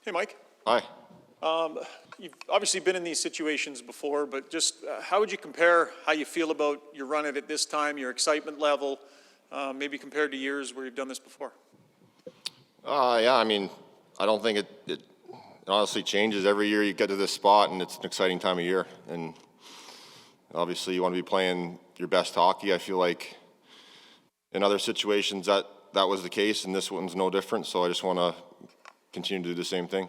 Hey, Mike. Hi. You've obviously been in these situations before, but just how would you compare how you feel about your run at it this time, your excitement level, maybe compared to years where you've done this before? Yeah, I mean, I don't think it honestly changes. Every year you get to this spot, and it's an exciting time of year. And obviously you want to be playing your best hockey. I feel like in other situations that was the case, and this one's no different. So I just want to continue to do the same thing.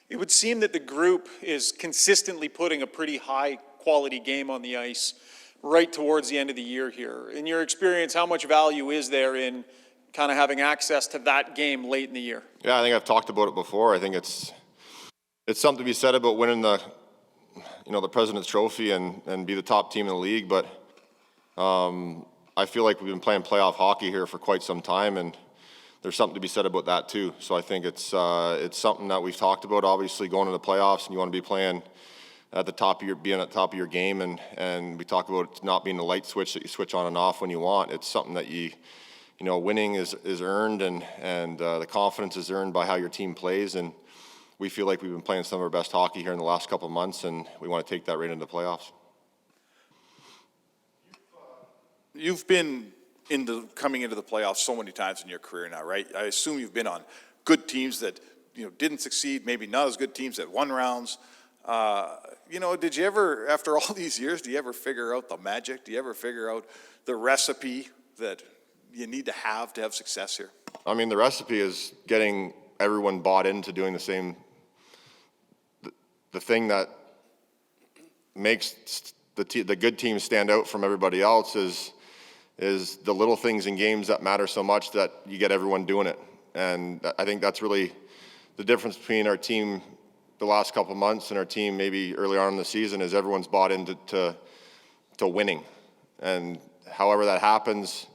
It would seem that the group is consistently putting a pretty high quality game on the ice right towards the end of the year here. In your experience, how much value is there in kind of having access to that game late in the year? Yeah, I think I've talked about it before. I think it's something to be said about winning the President's Trophy and be the top team in the league. But I feel like we've been playing playoff hockey here for quite some time, and there's something to be said about that too. So I think it's something that we've talked about. Obviously, going to the playoffs, and you want to be playing at the top of your game, and we talk about not being the light switch that you switch on and off when you want. It's something that winning is earned, and the confidence is earned by how your team plays. And we feel like we've been playing some of our best hockey here in the last couple of months, and we want to take that right into the playoffs. You've been coming into the playoffs so many times in your career now, right? I assume you've been on good teams that didn't succeed, maybe not as good teams that won rounds. Did you ever, after all these years, do you ever figure out the magic? Do you ever figure out the recipe that you need to have success here? I mean, the recipe is getting everyone bought into doing the same. The thing that makes the good teams stand out from everybody else is the little things in games that matter so much that you get everyone doing it. And I think that's really the difference between our team the last couple of months and our team maybe early on in the season is everyone's bought into to winning. And however that happens,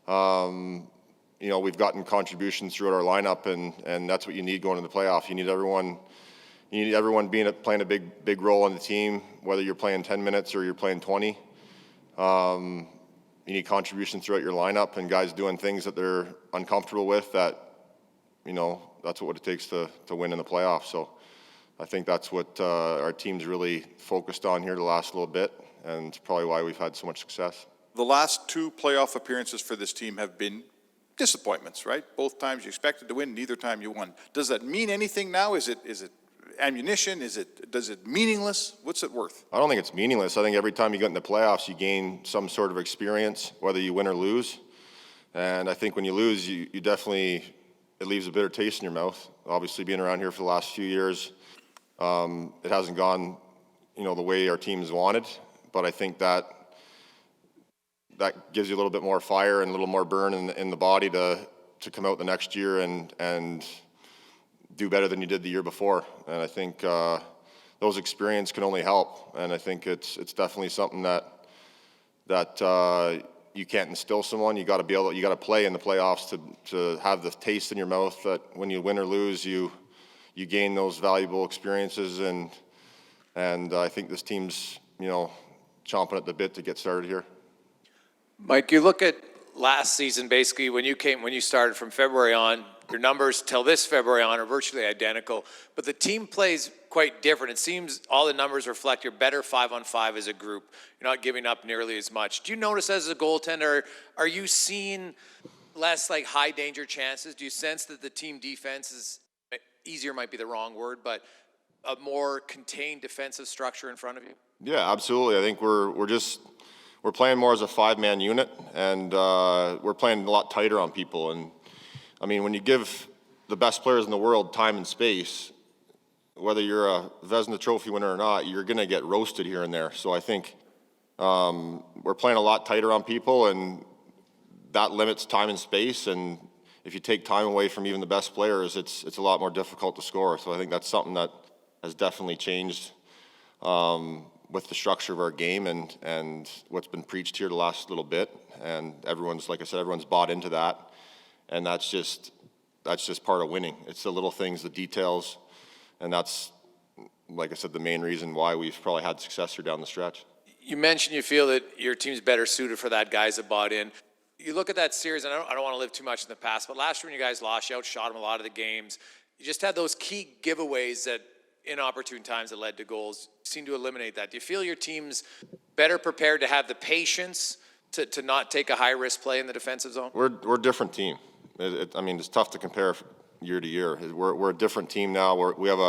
we've gotten contributions throughout our lineup, and that's what you need going into the playoff. You need everyone playing a big role on the team, whether you're playing 10 minutes or you're playing 20. You need contributions throughout your lineup and guys doing things that they're uncomfortable with that's what it takes to win in the playoffs. So I think that's what our team's really focused on here the last little bit, and it's probably why we've had so much success. The last two playoff appearances for this team have been disappointments, right? Both times you expected to win, neither time you won. Does that mean anything now? Is it ammunition? Does it meaningless? What's it worth? I don't think it's meaningless. I think every time you get in the playoffs, you gain some sort of experience, whether you win or lose. And I think when you lose, you definitely, it leaves a bitter taste in your mouth. Obviously, being around here for the last few years, it hasn't gone, the way our teams wanted. But I think that gives you a little bit more fire and a little more burn in the body to come out the next year and do better than you did the year before. And I think those experiences can only help. And I think it's definitely something that you can't instill someone. You got to play in the playoffs to have the taste in your mouth that when you win or lose, you gain those valuable experiences. And I think this team's chomping at the bit to get started here. Mike, you look at last season, basically when you started from February on, your numbers till this February on are virtually identical, but the team plays quite different. It seems all the numbers reflect you're better 5-on-5 as a group. You're not giving up nearly as much. Do you notice as a goaltender, are you seeing less like high danger chances? Do you sense that the team defense is, easier might be the wrong word, but a more contained defensive structure in front of you? Yeah, absolutely. I think we're playing more as a 5-man unit, and we're playing a lot tighter on people. And I mean, when you give the best players in the world time and space, whether you're a Vezina Trophy winner or not, you're going to get roasted here and there. So I think we're playing a lot tighter on people, and that limits time and space. And if you take time away from even the best players, it's a lot more difficult to score. So I think that's something that has definitely changed with the structure of our game and what's been preached here the last little bit. And everyone's, like I said, everyone's bought into that. And that's just part of winning. It's the little things, the details, and that's, like I said, the main reason why we've probably had success here down the stretch. You mentioned you feel that your team's better suited for that, guys that bought in. You look at that series, and I don't want to live too much in the past, but last year when you guys lost, you outshot them a lot of the games. You just had those key giveaways that inopportune times that led to goals. Seem to eliminate that. Do you feel your team's better prepared to have the patience to not take a high-risk play in the defensive zone? We're a different team. I mean, it's tough to compare year to year. We're a different team now. We have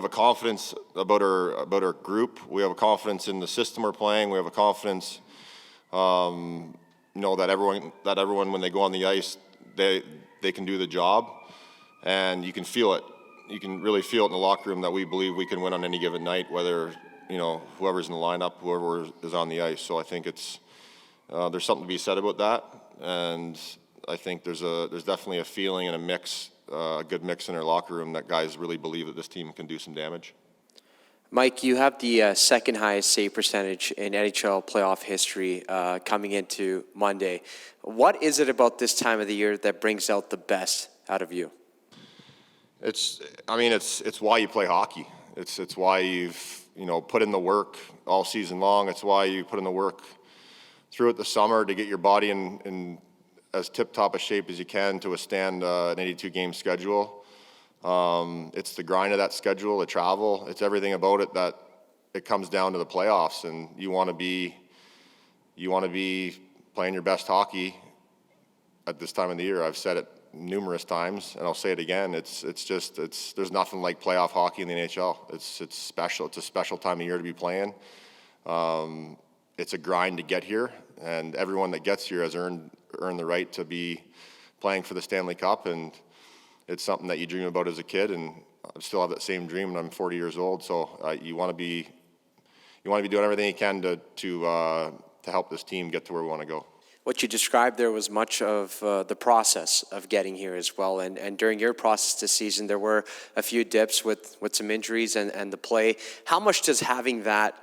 a confidence about our group. We have a confidence in the system we're playing. We have a confidence, that everyone when they go on the ice, they can do the job, and you can feel it. You can really feel it in the locker room that we believe we can win on any given night, whether whoever's in the lineup, whoever is on the ice. So I think there's something to be said about that, and I think there's definitely a feeling and a good mix in our locker room that guys really believe that this team can do some damage. Mike, you have the second highest save percentage in NHL playoff history coming into Monday. What is it about this time of the year that brings out the best out of you? It's why you play hockey. It's why you've put in the work all season long. It's why you put in the work throughout the summer to get your body in as tip-top a shape as you can to withstand an 82-game schedule. It's the grind of that schedule, the travel. It's everything about it that it comes down to the playoffs, and you want to be playing your best hockey at this time of the year. I've said it numerous times, and I'll say it again. There's nothing like playoff hockey in the NHL. It's special. It's a special time of year to be playing. It's a grind to get here, and everyone that gets here has earned the right to be playing for the Stanley Cup, and it's something that you dream about as a kid, and I still have that same dream, and I'm 40 years old. So you want to be doing everything you can to help this team get to where we want to go. What you described there was much of the process of getting here as well. And during your process this season, there were a few dips with some injuries and the play. How much does having that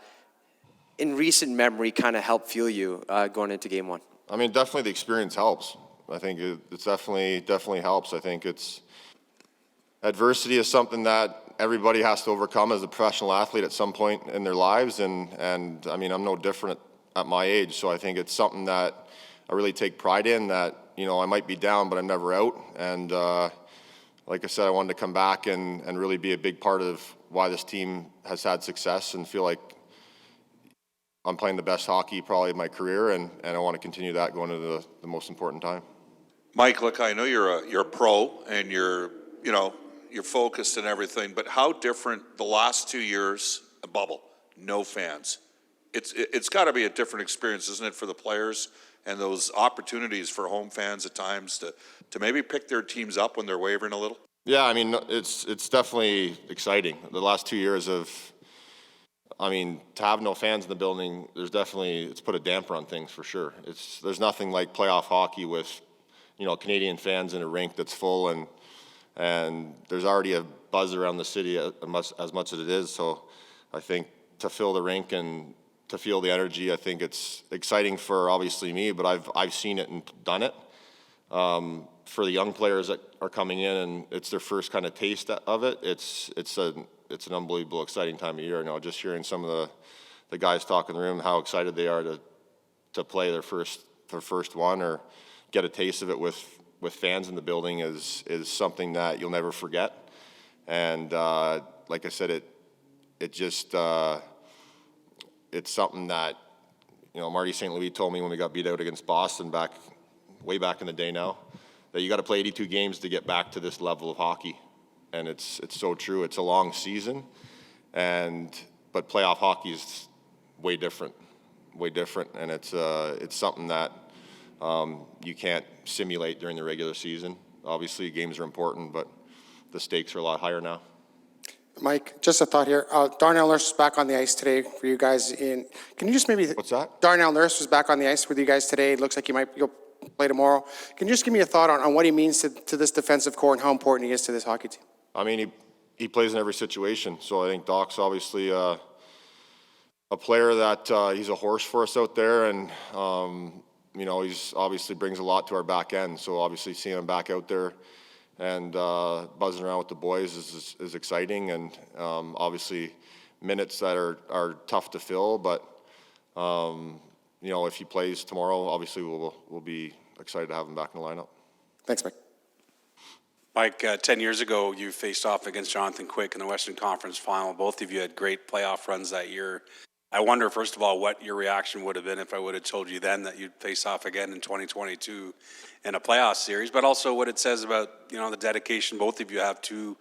in recent memory kind of help fuel you going into game one? I mean, definitely the experience helps. I think it's definitely helps. I think adversity is something that everybody has to overcome as a professional athlete at some point in their lives. And I mean, I'm no different at my age. So I think it's something that I really take pride in, that, I might be down, but I'm never out. And like I said, I wanted to come back and really be a big part of why this team has had success and feel like I'm playing the best hockey probably of my career, and I want to continue that going into the most important time. Mike, look, I know you're a pro and you're focused and everything, but how different the last 2 years, a bubble, no fans. It's got to be a different experience, isn't it, for the players, and those opportunities for home fans at times to maybe pick their teams up when they're wavering a little? Yeah, I mean, it's definitely exciting. The last 2 years to have no fans in the building, it's put a damper on things for sure. There's nothing like playoff hockey with, Canadian fans in a rink that's full, and there's already a buzz around the city as much as it is. So I think to fill the rink and to feel the energy, I think it's exciting for obviously me, but I've seen it and done it. For the young players that are coming in and it's their first kind of taste of it, it's an unbelievable, exciting time of year. Just hearing some of the guys talk in the room, how excited they are to play their first one or get a taste of it with fans in the building is something that you'll never forget. And like I said, it's something that, Marty St. Louis told me when we got beat out against Boston way back in the day now, that you got to play 82 games to get back to this level of hockey. And it's so true. It's a long season, but playoff hockey is way different, and it's something that you can't simulate during the regular season. Obviously, games are important, but the stakes are a lot higher now. Mike, just a thought here. Darnell Nurse was back on the ice today for you guys. Can you just maybe... What's that? Darnell Nurse was back on the ice with you guys today. It looks like you'll play tomorrow. Can you just give me a thought on what he means to this defensive core and how important he is to this hockey team? I mean, he plays in every situation. So I think Doc's obviously a player that he's a horse for us out there, and he's obviously brings a lot to our back end. So obviously seeing him back out there and buzzing around with the boys is exciting, and obviously minutes that are tough to fill. But if he plays tomorrow, obviously we'll be excited to have him back in the lineup. Thanks, Mike. Mike, 10 years ago, you faced off against Jonathan Quick in the Western Conference Final. Both of you had great playoff runs that year. I wonder, first of all, what your reaction would have been if I would have told you then that you'd face off again in 2022 in a playoff series, but also what it says about, the dedication both of you have to,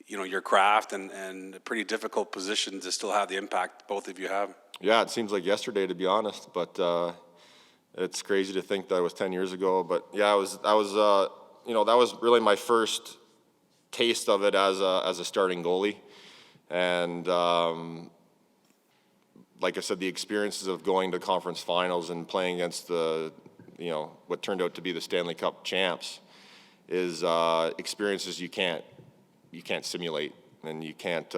your craft and a pretty difficult position to still have the impact both of you have. Yeah, it seems like yesterday, to be honest, but it's crazy to think that it was 10 years ago. But yeah, that was really my first taste of it as a starting goalie. And like I said, the experiences of going to conference finals and playing against what turned out to be the Stanley Cup champs is experiences you can't simulate, and you can't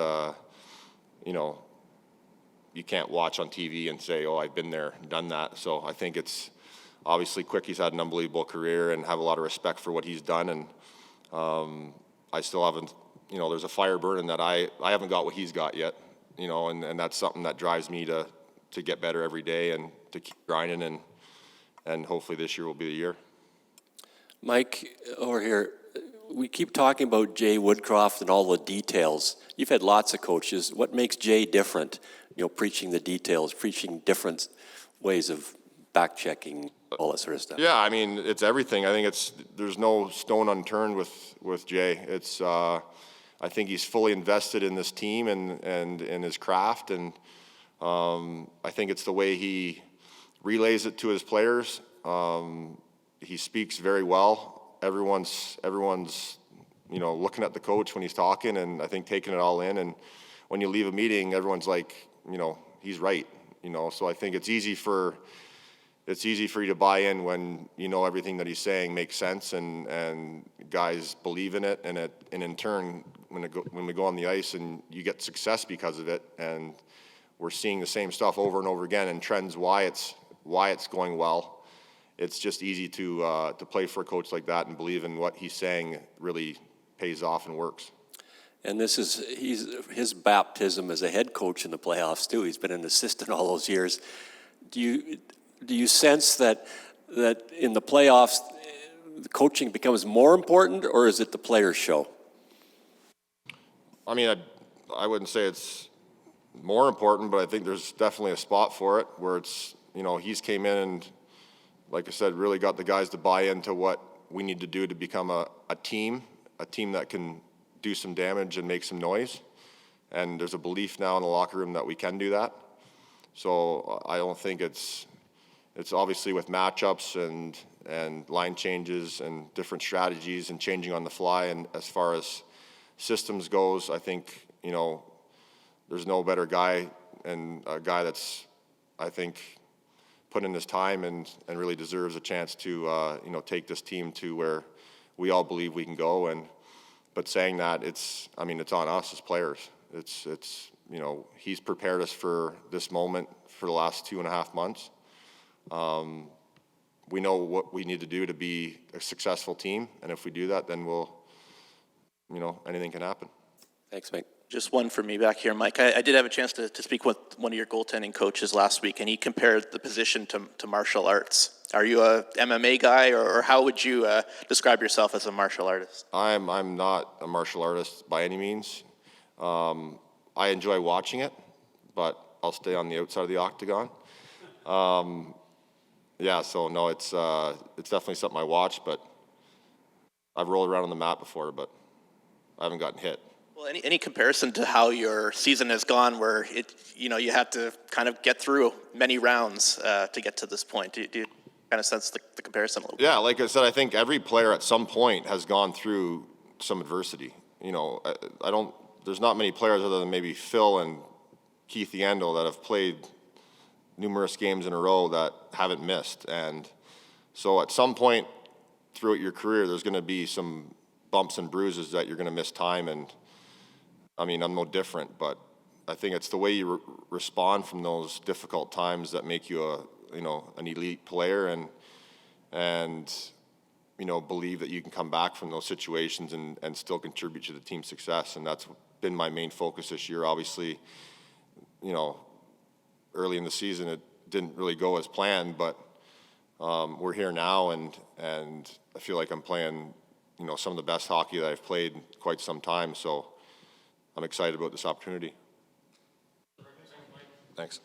watch on TV and say, oh, I've been there, done that. So I think it's obviously Quick. He's had an unbelievable career and have a lot of respect for what he's done. And I still haven't, there's a fire burning that I haven't got what he's got yet, and that's something that drives me to get better every day and to keep grinding, and hopefully this year will be the year. Mike, over here, we keep talking about Jay Woodcroft and all the details. You've had lots of coaches. What makes Jay different? Preaching the details, preaching different ways of back-checking, all that sort of stuff. Yeah, I mean, it's everything. I think there's no stone unturned with Jay. I think he's fully invested in this team and in his craft, and I think it's the way he relays it to his players. He speaks very well. Everyone's looking at the coach when he's talking, and I think taking it all in. And when you leave a meeting, everyone's like, he's right. So I think it's easy for you to buy in when everything that he's saying makes sense, and guys believe in it, and in turn, when we go on the ice and you get success because of it, and we're seeing the same stuff over and over again, and trends why it's going well. It's just easy to play for a coach like that and believe in what he's saying really pays off and works. And his baptism as a head coach in the playoffs too. He's been an assistant all those years. Do you sense that in the playoffs, the coaching becomes more important, or is it the players' show? I mean, I wouldn't say it's more important, but I think there's definitely a spot for it where it's, he's came in and, like I said, really got the guys to buy into what we need to do to become a team that can do some damage and make some noise. And there's a belief now in the locker room that we can do that. So I don't think it's obviously with matchups and line changes and different strategies and changing on the fly. And as far as systems goes, I think, there's no better guy, and a guy that's, I think, put in his time and really deserves a chance to, take this team to where we all believe we can go. But saying that, it's on us as players. He's prepared us for this moment for the last 2.5 months. We know what we need to do to be a successful team, and if we do that, then anything can happen. Thanks, Mike. Just one for me back here, Mike. I did have a chance to speak with one of your goaltending coaches last week, and he compared the position to martial arts. Are you a MMA guy, or how would you describe yourself as a martial artist? I'm not a martial artist by any means. I enjoy watching it, but I'll stay on the outside of the octagon. So no, it's definitely something I watch, but I've rolled around on the mat before, but I haven't gotten hit. Well, any comparison to how your season has gone, where you had to kind of get through many rounds to get to this point? Do you kind of sense the comparison a little bit? Yeah, like I said, I think every player at some point has gone through some adversity. There's not many players other than maybe Phil and Keith Yandel that have played numerous games in a row that haven't missed. And so at some point throughout your career, there's going to be some bumps and bruises that you're going to miss time. And I'm no different, but I think it's the way you respond from those difficult times that make you an elite player, and believe that you can come back from those situations and still contribute to the team's success. And that's been my main focus this year. Obviously, early in the season it didn't really go as planned, but we're here now, and I feel like I'm playing you know, some of the best hockey that I've played in quite some time. So I'm excited about this opportunity. Thanks.